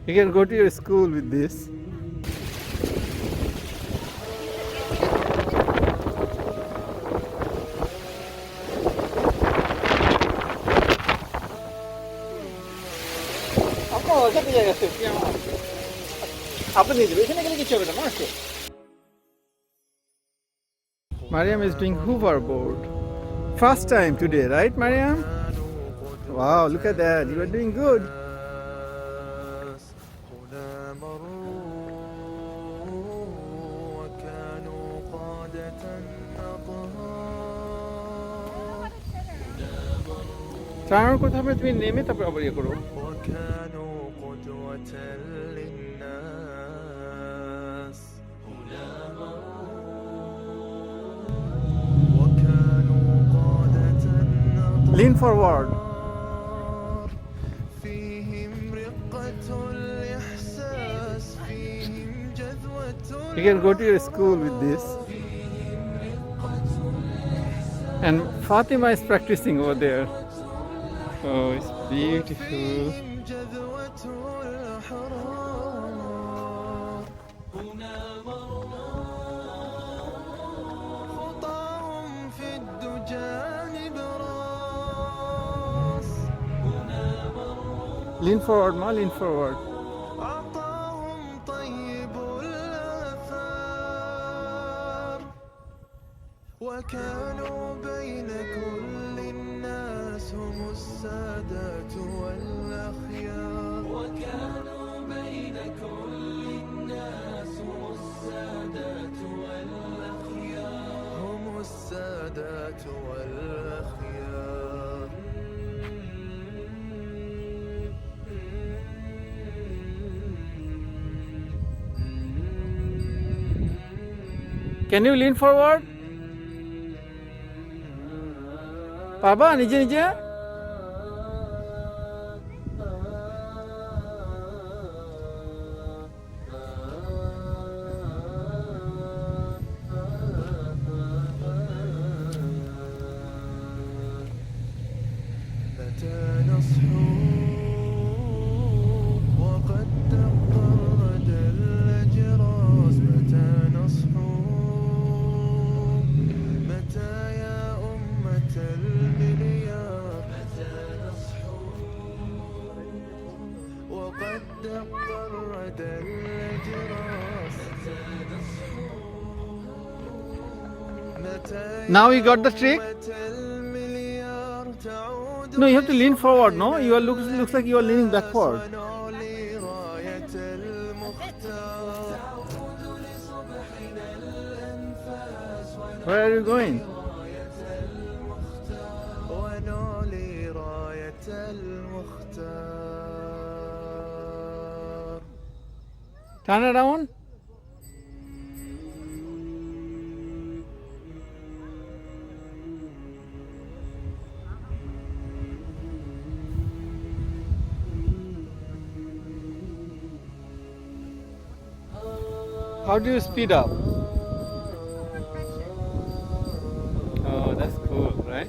You can go to your school with this. Mariam is doing hoverboard. First time today, right, Mariam? Wow, look at that. You are doing good. টানার কথা হবে তুমি নেমে তারপর আবার ইয়ে করো وكانوا قدوة للناس وكانوا قادة lean forward. فيهم رقة الإحساس فيهم جذوة You can go to your school with this. And Fatima is practicing over there. Oh, it's beautiful. جذوة الأحرار خطاهم في الدجى نبراس Lean forward, Ma, lean forward. عطاهم طيب الآثار وكانوا بين كل الناس هم السادات والأخيار وكانوا بين كل الناس هم السادات والأخيار هم السادات والأخيار Can you lean forward? পারবা নিজে নিজে متى نصحو وقد تقرد الأجراس متى نصحو متى يا أمة المليار متى نصحو وقد تقرد الأجراس متى نصحو متى Now you got the trick? المليار تعود No, you have to lean forward, no? You are looks like you are leaning backward. ونعلي راية المختار Where are you going? ونعلي راية المختار Turn around. How do you speed up? Oh, that's cool, right?